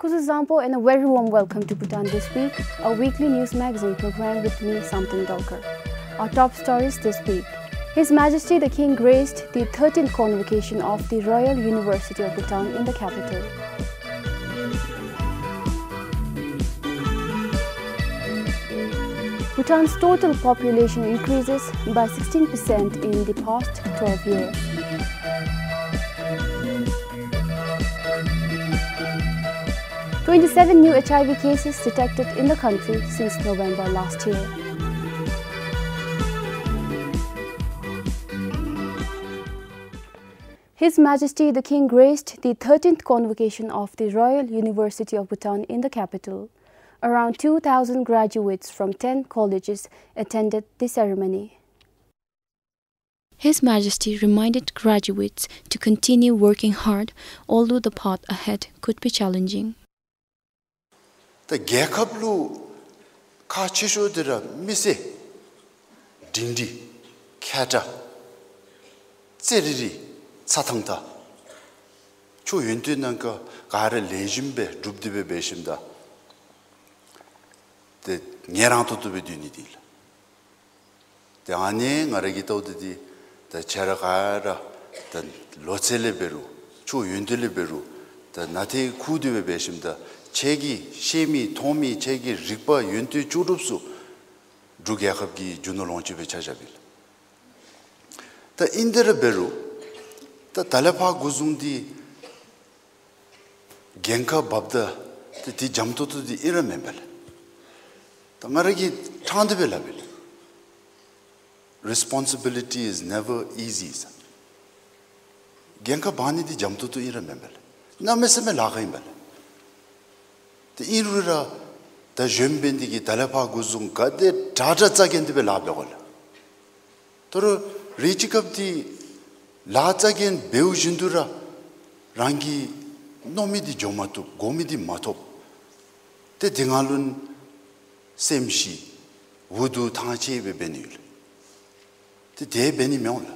Kuzuzampo and a very warm welcome to Bhutan This Week, a weekly news magazine program with me, Samtin Dolkar. Our top stories this week. His Majesty the King graced the 13th convocation of the Royal University of Bhutan in the capital. Bhutan's total population increases by 16% in the past 12 years. "27 new HIV cases detected in the country since November last year. His Majesty the King graced the 13th convocation of the Royal University of Bhutan in the capital. Around 2,000 graduates from 10 colleges attended the ceremony. His Majesty reminded graduates to continue working hard, although the path ahead could be challenging. The Gekablu Kachishodra Misse Dindi Kata Zeriri Satangta Chu Yuntunanka Gara Lejimbe Rubdibe Beshimda the Nyeranto to be Dunidil. The Ane Naragito the Charagara, the Lotsele Beru, Chu Yundele Beru, the Nati Kudibe Beshimda. Chegi, Shemi, Tomi, Chegi, Ripa, Yuntu, Churupsu, Drugyakabgi, Junolonchibe Chajabil. The Indira Beru, the Talapa Guzundi, Genka Babda, the Jamto to the Iramembel. The Maragi Tandabelabil. Responsibility is never easy. Genka Bani the Jamto to Iramembel. Namesame Lagaimbel. The Irura, the Jembindigi, Talapa Guzunga, the Tajazagan de Belabel. Toro, Richikab the Lazagan, Beujindura, Rangi, Nomidi Jomatu, Gomidi Matop, the Dingalun, Semshi, Wudu Tanche Benil, the day Benimon.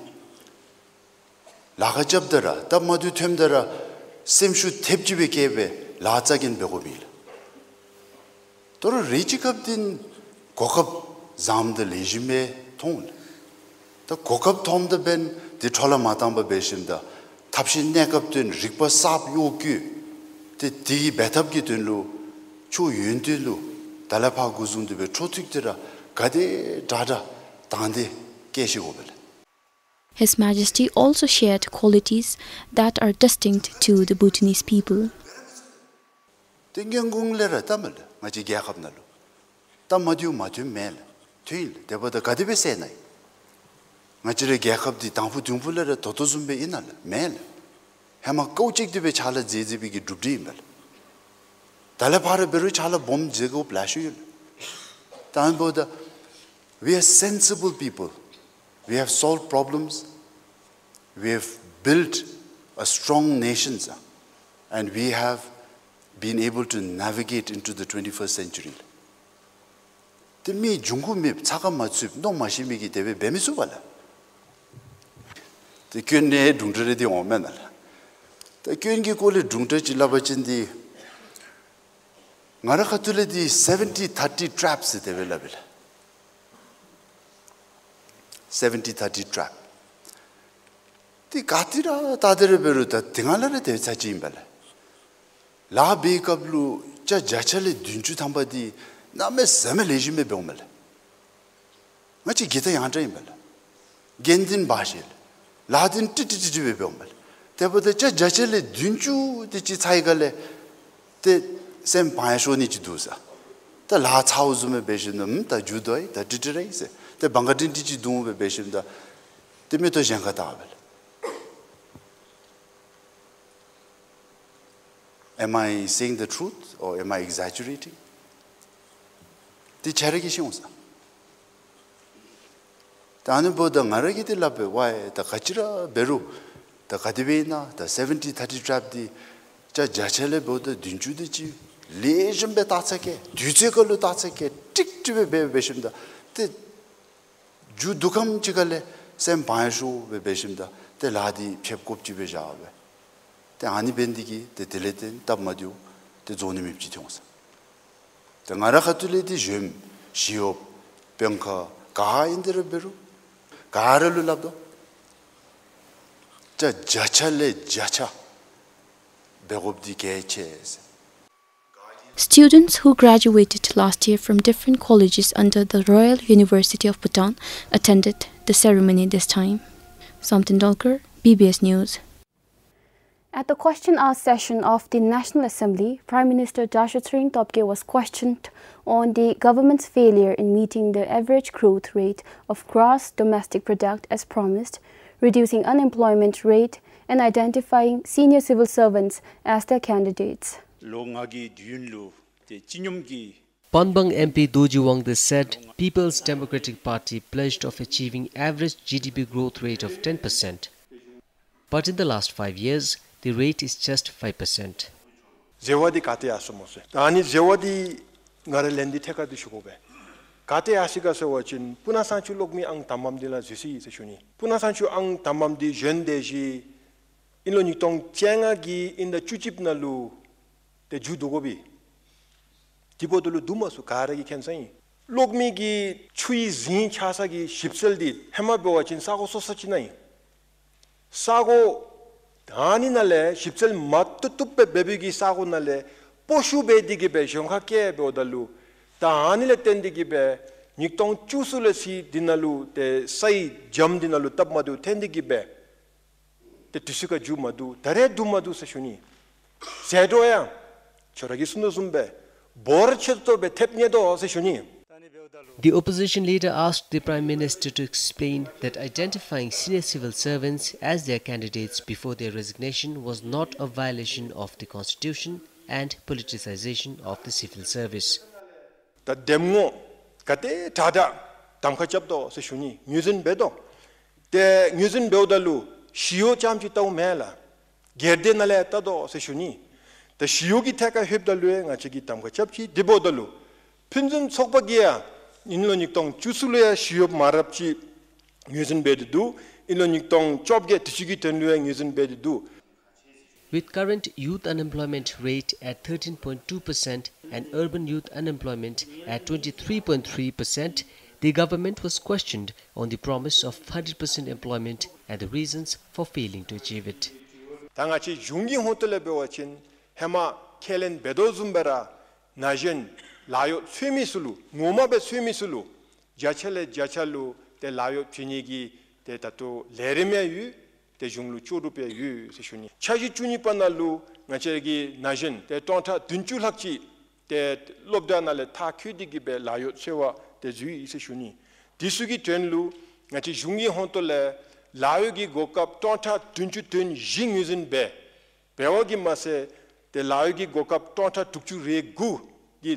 Lagajabdara, the Madu Temdara, Semshu Tepjibekebe, Lazagan Begobil. Toro Richikabdin Kokab Zam the Legime Tone. The Kokab Tom the Ben, the Tola Matamba Beshimda, Tapshin Nekabdin, Rikpa Sap Yoku, the Di Betabgitunlu, Chu Yundilu, Talapa Guzun de Betrotictera, Gade Dada, Dande, Geshigobel. His Majesty also shared qualities that are distinct to the Bhutanese people. Tingyanggung Lera Tamil. Machi Gakabnalo. Tamadu Matu Mel, Til, there were the Kadibe Senai. Machire Gakab the Tampu Tumpula, Totosumbe Inal, Mel. Hama coaching the Bechala Zizibigi Dubdimel. Talapara Beruchala Bomb Zigo Plashul. Tamboda, we are sensible people. We have solved problems. We have built a strong nation, and we have been able to navigate into the 21st century. The me jungu me tsaka matsup no mashimigi debe bemisu bala. The kyunne dungtre di omenal. The kyungi kole dungtre chilabachindi ngara khatule di 70-30 traps available. 70-30 trap. The katira tadere beruta tingalare de sachimbala. La Bekablu, Jachale Dunju Tambadi, Name Samelejime Bomel. Machi Gita Yandraimbel. Gendin Bashil, Ladin Tititive Bomel. There were the Jachale Dunju, the Chitaigale, the same Payashoni Chidusa. The last house of Beshinum, the Judoi, the Titirace, the Bangadin Tichidum Beshim, the Mitojankatabel. Am I saying the truth or am I exaggerating? The Cherokee. The Anubo the Maragiti Labe, why the Kachira Beru, the Kadivena, the 70-30 trap, the Jachele Boda, Dunjudici, Legion Betatsake, Duzekolo Tatsake, Tick to be Beshimda, the Judukam Chigale, Sam Panshu Beshimda, the Ladi Chepkop Chibejabe. The Ani Bendigi, the Teletin, Tabmadu, 때 존임 입지 통사. 때 나라 가툴레디 좀 시업 병카 가인들을 베루 가르를 납도 자 자찰레 자차 배고프디 개체스. Students who graduated last year from different colleges under the Royal University of Bhutan attended the ceremony this time. Samtin Dolkar, BBS News. At the question-ask session of the National Assembly, Prime Minister Dashatring Topke was questioned on the government's failure in meeting the average growth rate of gross domestic product as promised, reducing unemployment rate and identifying senior civil servants as their candidates. Panbang MP Doji This said People's Democratic Party pledged of achieving average GDP growth rate of 10%. But in the last 5 years, the rate is just 5%. Zewadi kate asomose. Ani zewadi ngare lendi theka du shugobe. Kate asika se wachin puna sanchu lokmi ang tamam dila jusi se shuni. Puna sanchu ang tamam di jende ji inlo nitong chenga gi in the chuchip na lu te judogobi. Dibodulu dumasu kare gi kensai. Lokmi gi chui zin chasa gi shipsel di hema be wachin sago sosachinai. Sago Dani nale shipsel mattu tuppe bebigi sago nale poshu bedigi be shonkhake be odalu dani le tendigi be niktong chusule si dinalu te sai jam dinalu tab madu tendigi be te tusuka ju madu dare du madu se shuni sedoya choragi suno zumbe bor cheto be tepnyedo se shuni. The opposition leader asked the Prime Minister to explain that identifying senior civil servants as their candidates before their resignation was not a violation of the Constitution and politicization of the civil service. The demo kate tada tamkhachapdo se shuni nyusin bedo te nyusin beodalu shio chamchi taw mela gerde nale tado se shuni the shio gi theka hebdalu nga chigi tamkhachapchi dibodalu pinjun sokbagiya 인로닉동 주술로야 시업 마랍지 뉴진 베드도 인로닉동 좁게 드시기 된 류행 뉴진 베드도. With current youth unemployment rate at 13.2% and urban youth unemployment at 23.3%, the government was questioned on the promise of 100% employment and the reasons for failing to achieve it. 당아치 중기 호텔에 배워진 해마 켈렌 베도즘베라 나젠 라요 쇠미술루 노마베 쇠미술루 자첼레 자찰루 데 라요 쥐니기 데 다토 레레메유 데 중루 쪼루베 유 세슈니 차지 주니 빠날루 나체기 나신 데 톤타 든줄학지 데 롭다날레 타퀴디기베 라요 쇠와 데 주이 세슈니 디수기 된루 나치 중기 혼톨레 라요기 고캅 톤타 든주든 징유진베 배워기 마세 데 라요기 고캅 톤타 둑주레구 The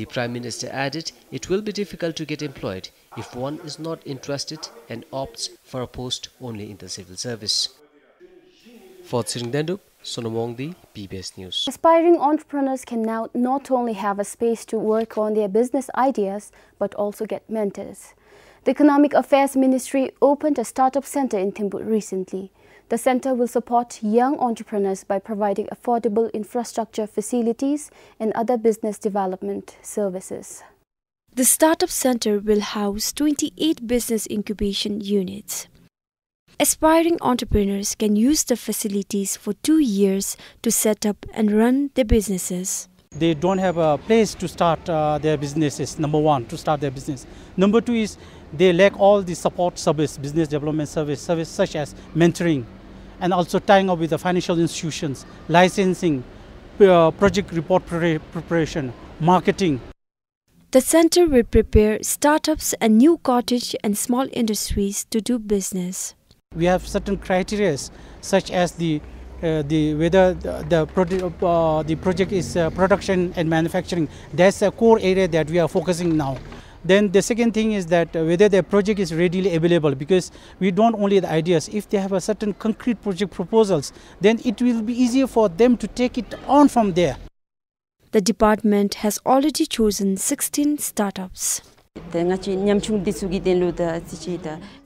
Prime Minister added it will be difficult to get employed if one is not interested and opts for a post only in the civil service. For Tsingdendup, Sonomongdi, PBS News. Aspiring entrepreneurs can now not only have a space to work on their business ideas, but also get mentors. The Economic Affairs Ministry opened a startup center in Thimphu recently. The center will support young entrepreneurs by providing affordable infrastructure facilities and other business development services. The startup center will house 28 business incubation units. Aspiring entrepreneurs can use the facilities for 2 years to set up and run their businesses. They don't have a place to start their businesses, number one, to start their business. Number two is they lack all the support service, business development service such as mentoring, and also tying up with the financial institutions, licensing, project report preparation, marketing. The center will prepare startups and new cottage and small industries to do business. We have certain criteria such as whether the project is production and manufacturing. That's a core area that we are focusing now. Then the second thing is that whether the project is readily available, because we don't only the ideas. If they have a certain concrete project proposals, then it will be easier for them to take it on from there. The department has already chosen 16 startups.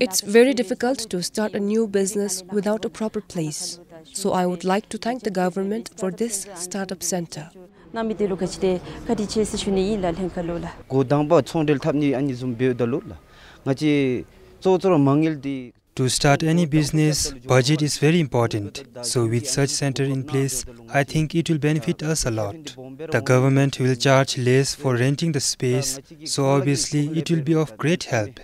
It's very difficult to start a new business without a proper place. So I would like to thank the government for this startup center. To start any business, budget is very important. So with such center in place, I think it will benefit us a lot. The government will charge less for renting the space, so obviously it will be of great help.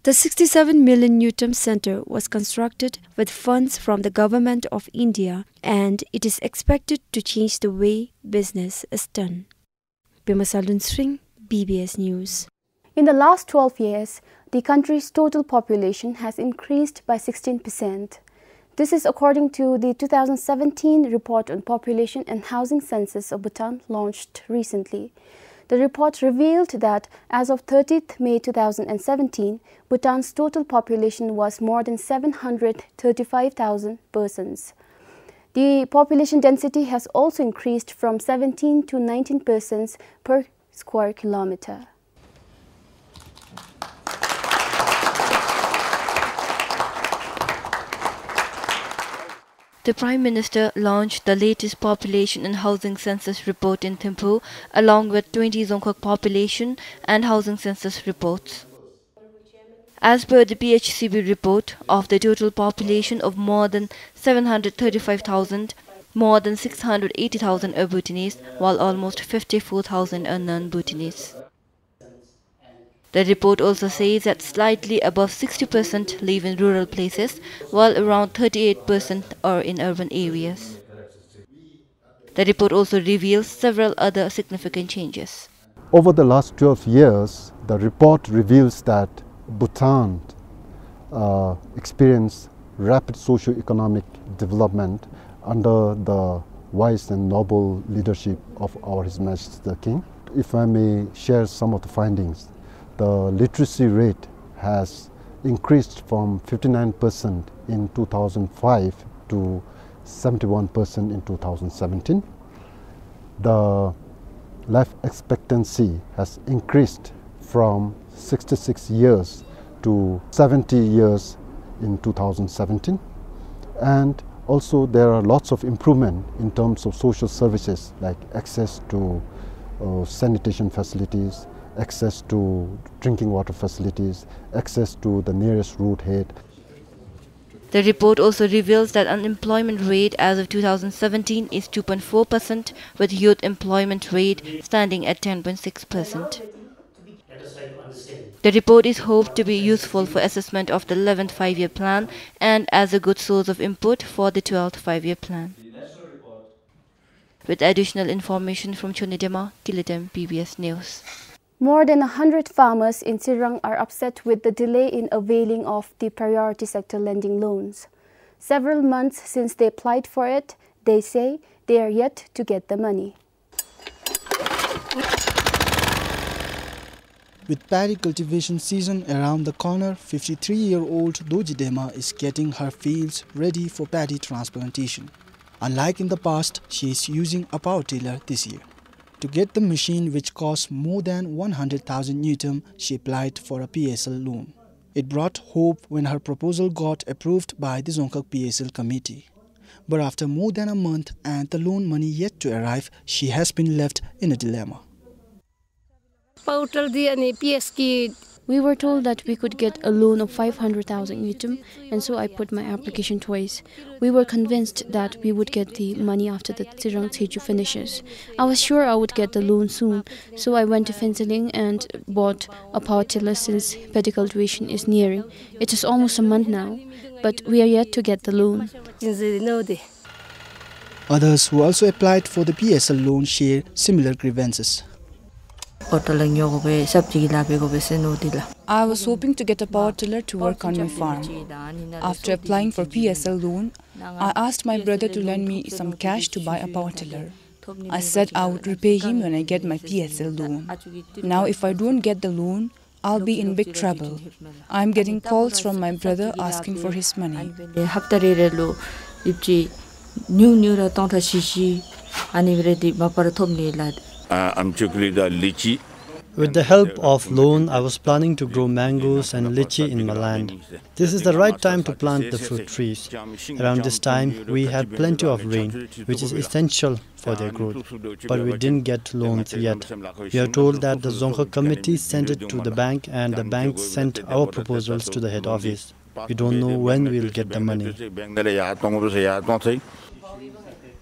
The 67 million Newton Center was constructed with funds from the Government of India, and it is expected to change the way business is done. Bimasalun Sring, BBS News. In the last 12 years, the country's total population has increased by 16%. This is according to the 2017 report on population and housing census of Bhutan launched recently. The report revealed that as of 30th May 2017, Bhutan's total population was more than 735,000 persons. The population density has also increased from 17 to 19 persons per square kilometer. The Prime Minister launched the latest population and housing census report in Thimphu, along with 20 Dzongkhag population and housing census reports. As per the PHCB report, of the total population of more than 735,000, more than 680,000 are Bhutanese, while almost 54,000 are non-Bhutanese. The report also says that slightly above 60% live in rural places, while around 38% are in urban areas. The report also reveals several other significant changes. Over the last 12 years, the report reveals that Bhutan experienced rapid socio-economic development under the wise and noble leadership of our His Majesty the King. If I may share some of the findings, the literacy rate has increased from 59% in 2005 to 71% in 2017. The life expectancy has increased from 66 years to 70 years in 2017. And also there are lots of improvement in terms of social services like access to sanitation facilities, access to drinking water facilities, access to the nearest road head. The report also reveals that unemployment rate as of 2017 is 2.4%, with youth employment rate standing at 10.6%. The report is hoped to be useful for assessment of the 11th five-year plan and as a good source of input for the 12th five-year plan. With additional information from Chonidema, Kilitem, PBS News. More than 100 farmers in Sirang are upset with the delay in availing of the priority sector lending loans. Several months since they applied for it, they say they are yet to get the money. With paddy cultivation season around the corner, 53-year-old Dojidema is getting her fields ready for paddy transplantation. Unlike in the past, she is using a power tiller this year. To get the machine, which costs more than 100,000 Newton, she applied for a PSL loan. It brought hope when her proposal got approved by the Dzongkhag PSL committee. But after more than a month and the loan money yet to arrive, she has been left in a dilemma. We were told that we could get a loan of 500,000 Newton, and so I put my application twice. We were convinced that we would get the money after the Sirang Teju finishes. I was sure I would get the loan soon, so I went to Fenceling and bought a power tiller since paddy cultivation is nearing. It is almost a month now, but we are yet to get the loan. Others who also applied for the PSL loan share similar grievances. I was hoping to get a power tiller to work on my farm. After applying for PSL loan, I asked my brother to lend me some cash to buy a power tiller. I said I would repay him when I get my PSL loan. Now if I don't get the loan, I'll be in big trouble. I'm getting calls from my brother asking for his money. I'm particularly the lychee. With the help of loan, I was planning to grow mangoes and lychee in my land. This is the right time to plant the fruit trees. Around this time, we had plenty of rain, which is essential for their growth. But we didn't get loans yet. We are told that the Dzongkha committee sent it to the bank and the bank sent our proposals to the head office. We don't know when we'll get the money.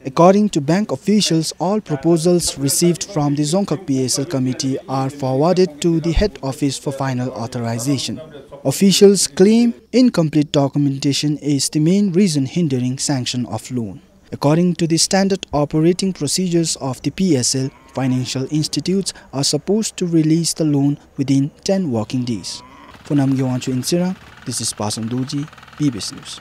According to bank officials, all proposals received from the Dzongkha PSL committee are forwarded to the head office for final authorization. Officials claim incomplete documentation is the main reason hindering sanction of loan. According to the standard operating procedures of the PSL, financial institutes are supposed to release the loan within 10 working days. For Namgyewanchu Insira, this is Pasam Doji, BBC News.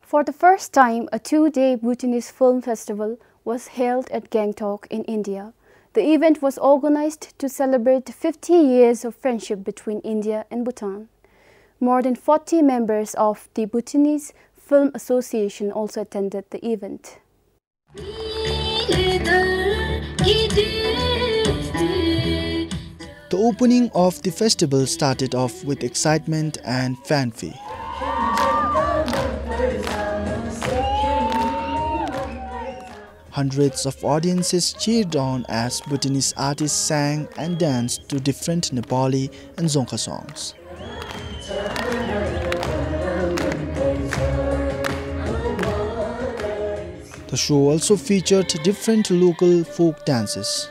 For the first time, a two-day Bhutanese film festival was held at Gangtok in India. The event was organized to celebrate 50 years of friendship between India and Bhutan. More than 40 members of the Bhutanese Film Association also attended the event. The opening of the festival started off with excitement and fanfare. Hundreds of audiences cheered on as Bhutanese artists sang and danced to different Nepali and Dzongkha songs. The show also featured different local folk dances.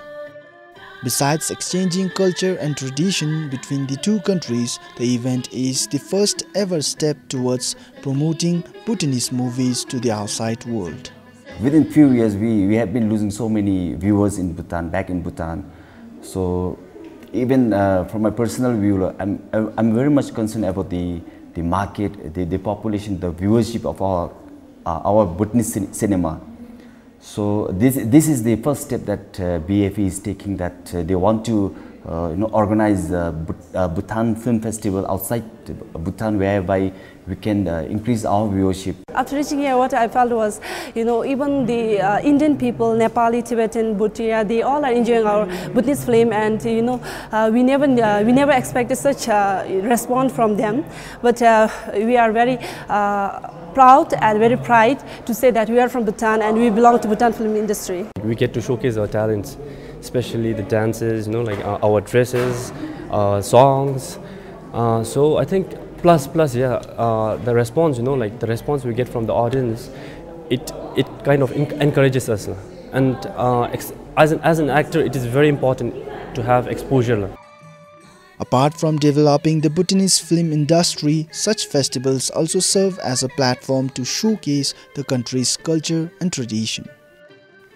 Besides exchanging culture and tradition between the two countries, the event is the first ever step towards promoting Bhutanese movies to the outside world. Within few years, we have been losing so many viewers in Bhutan, back in Bhutan. So even from my personal view, I'm very much concerned about the market, the population, the viewership of our Bhutanese cinema. So this is the first step that BFE is taking, that they want to organize a Bhutan Film Festival outside Bhutan, whereby we can increase our viewership. After reaching here, what I felt was, even the Indian people, Nepali, Tibetan, Bhutia, they all are enjoying our Bhutanese film, and we never expected such a response from them. But we are very proud and very pride to say that we are from Bhutan and we belong to Bhutan film industry. We get to showcase our talents, especially the dances, like our dresses, songs. So I think plus the response, like the response we get from the audience, it kind of encourages us. And as an actor, it is very important to have exposure. Apart from developing the Bhutanese film industry, such festivals also serve as a platform to showcase the country's culture and tradition.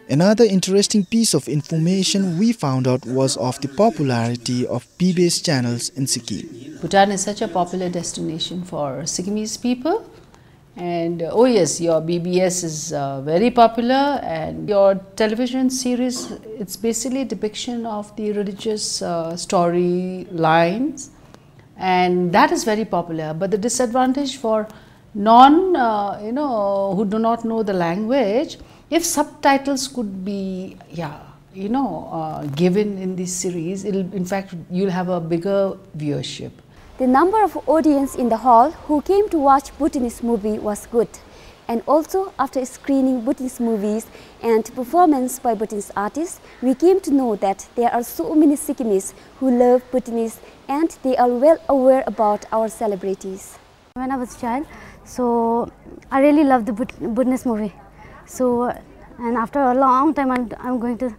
Another interesting piece of information we found out was of the popularity of P-based channels in Sikkim. Bhutan is such a popular destination for Sikkimese people, and oh yes, your BBS is very popular, and your television series, it's basically a depiction of the religious story lines, and that is very popular. But the disadvantage for who do not know the language, if subtitles could be given in this series, in fact you'll have a bigger viewership. The number of audience in the hall who came to watch Bhutanese movie was good, and also after screening Bhutanese movies and performance by Bhutanese artists, we came to know that there are so many Sikkimese who love Bhutanese and they are well aware about our celebrities. When I was a child, so I really loved the Bhutanese movie. So, and after a long time, I'm going to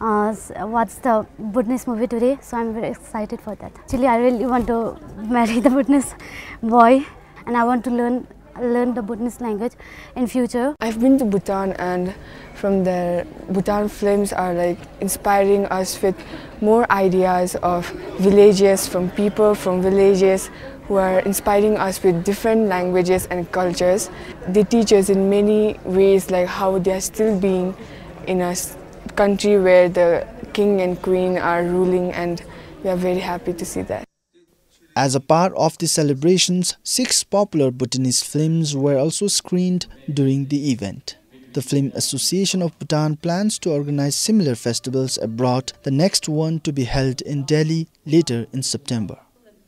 watch the Bhutanese movie today. So I'm very excited for that. Actually, I really want to marry the Bhutanese boy, and I want to learn the Bhutanese language in future. I've been to Bhutan, and from there, Bhutan films are like inspiring us with more ideas of villages, from people from villages who are inspiring us with different languages and cultures. They teach us in many ways like how they are still being in a country where the king and queen are ruling, and we are very happy to see that. As a part of the celebrations, 6 popular Bhutanese films were also screened during the event. The Film Association of Bhutan plans to organize similar festivals abroad, the next one to be held in Delhi later in September.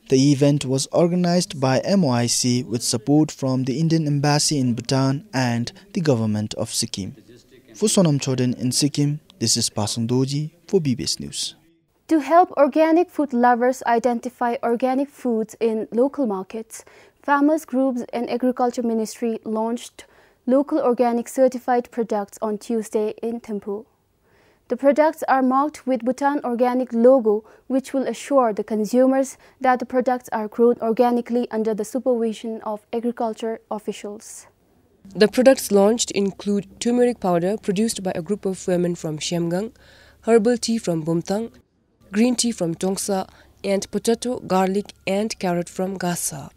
The event was organized by MOIC with support from the Indian Embassy in Bhutan and the government of Sikkim. For Sonam Choden in Sikkim, this is Pasung Doji for BBS News. To help organic food lovers identify organic foods in local markets, farmers groups and Agriculture Ministry launched local organic certified products on Tuesday in Thimphu. The products are marked with Bhutan Organic logo, which will assure the consumers that the products are grown organically under the supervision of agriculture officials. The products launched include turmeric powder produced by a group of women from Shemgang, herbal tea from Bumtang, green tea from Tongsa, and potato, garlic and carrot from Gasa.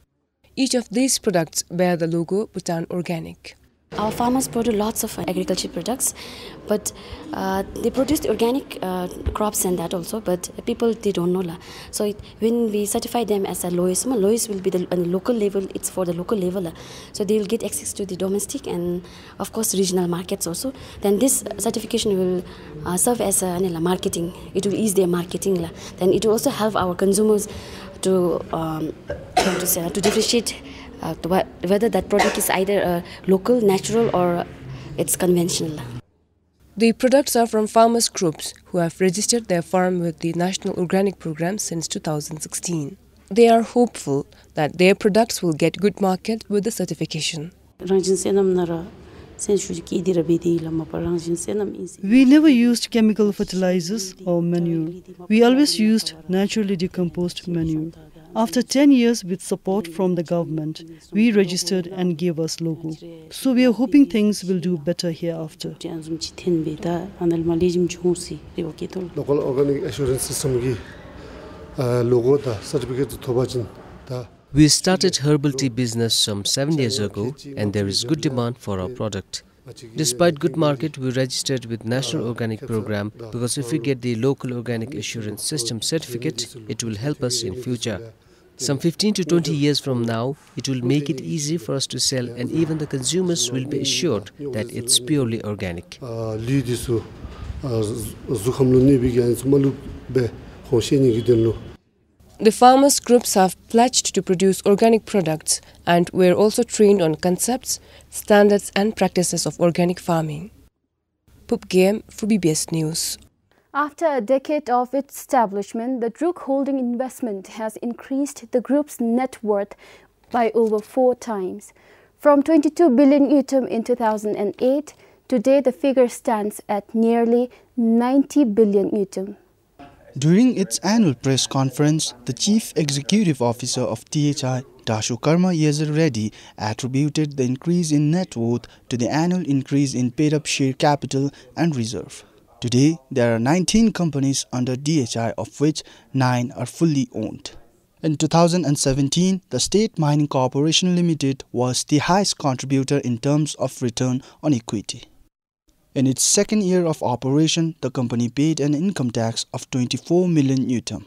Each of these products bear the logo Bhutan Organic. Our farmers produce lots of agriculture products, but they produce the organic crops and that also, but people, they don't know. So when we certify them as a LOIS will be on the local level, it's for the local level. So they will get access to the domestic and of course regional markets also. Then this certification will serve as a marketing. It will ease their marketing. Then it will also help our consumers to differentiate whether that product is either local, natural or it's conventional. The products are from farmers groups who have registered their farm with the National Organic Program since 2016. They are hopeful that their products will get good market with the certification. We never used chemical fertilizers or manure. We always used naturally decomposed manure. After 10 years with support from the government, we registered and gave us logo. So we are hoping things will do better hereafter. Local organic assurance system logo certificate. We started herbal tea business some 7 years ago and there is good demand for our product. Despite good market, we registered with National Organic Program because if we get the Local Organic Assurance System certificate, it will help us in future. Some 15 to 20 years from now, it will make it easy for us to sell and even the consumers will be assured that it's purely organic. The farmers groups have pledged to produce organic products and were also trained on concepts, standards and practices of organic farming. Pup Game for BBS News. After a decade of its establishment, the Druk Holding investment has increased the group's net worth by over 4 times. From 22 billion yutum in 2008, today the figure stands at nearly 90 billion yutum. During its annual press conference, the Chief Executive Officer of THI, Dashu Karma Yezer Reddy, attributed the increase in net worth to the annual increase in paid-up share capital and reserve. Today, there are 19 companies under DHI, of which 9 are fully owned. In 2017, the State Mining Corporation Limited was the highest contributor in terms of return on equity. In its second year of operation, the company paid an income tax of 24 million yutum.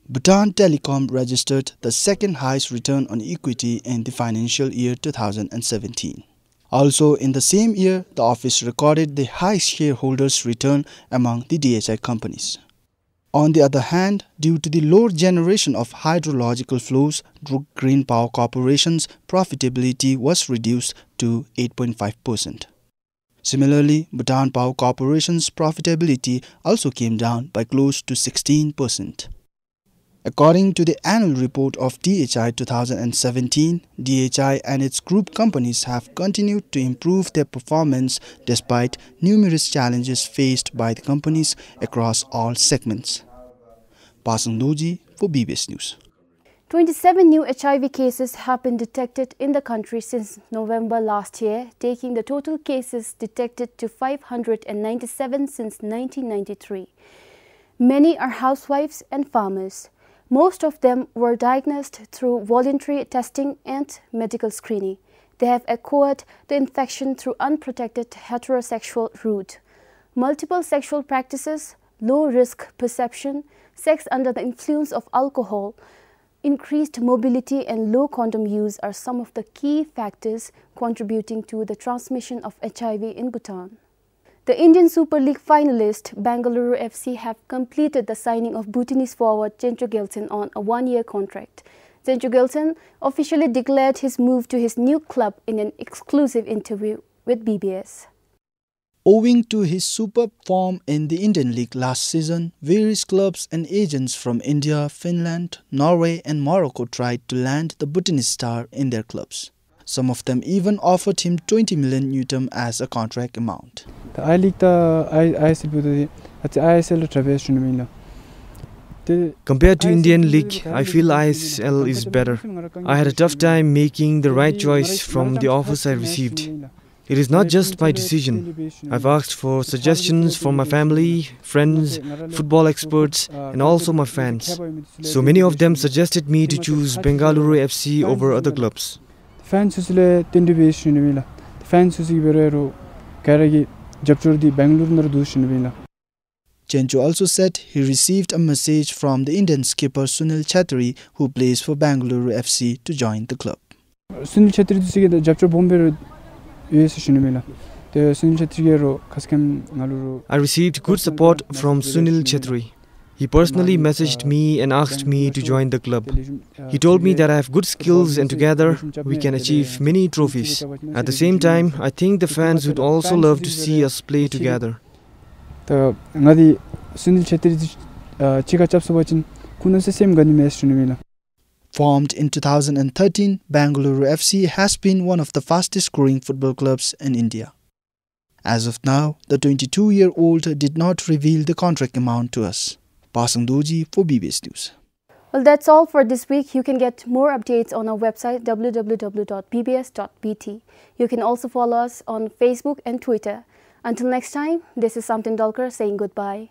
Bhutan Telecom registered the second highest return on equity in the financial year 2017. Also, in the same year, the office recorded the highest shareholders' return among the DHI companies. On the other hand, due to the lower generation of hydrological flows, Druk Green Power Corporation's profitability was reduced to 8.5%. Similarly, Bhutan Power Corporation's profitability also came down by close to 16%. According to the annual report of DHI 2017, DHI and its group companies have continued to improve their performance despite numerous challenges faced by the companies across all segments. Pasung Doji for BBS News. 27 new HIV cases have been detected in the country since November last year, taking the total cases detected to 597 since 1993. Many are housewives and farmers. Most of them were diagnosed through voluntary testing and medical screening. They have acquired the infection through unprotected heterosexual route. Multiple sexual practices, low risk perception, sex under the influence of alcohol, increased mobility and low condom use are some of the key factors contributing to the transmission of HIV in Bhutan. The Indian Super League finalist Bengaluru FC have completed the signing of Bhutanese forward Chencho Gelson on a one-year contract. Chencho Gelson officially declared his move to his new club in an exclusive interview with BBS. Owing to his superb form in the Indian League last season, various clubs and agents from India, Finland, Norway and Morocco tried to land the Bhutanese star in their clubs. Some of them even offered him 20 million Newton as a contract amount. Compared to Indian League, I feel ISL is better. I had a tough time making the right choice from the offers I received. It is not just my decision. I've asked for suggestions from my family, friends, football experts and also my fans. So many of them suggested me to choose Bengaluru FC over other clubs. Chencho also said he received a message from the Indian skipper Sunil Chhatri, who plays for Bengaluru FC, to join the club. I received good support from Sunil Chhatri. He personally messaged me and asked me to join the club. He told me that I have good skills and together we can achieve many trophies. At the same time, I think the fans would also love to see us play together. Formed in 2013, Bengaluru FC has been one of the fastest growing football clubs in India. As of now, the 22-year-old did not reveal the contract amount to us. Pasang Doji for BBS News. Well, that's all for this week. You can get more updates on our website www.bbs.bt. You can also follow us on Facebook and Twitter. Until next time, this is Samtin Dolkar saying goodbye.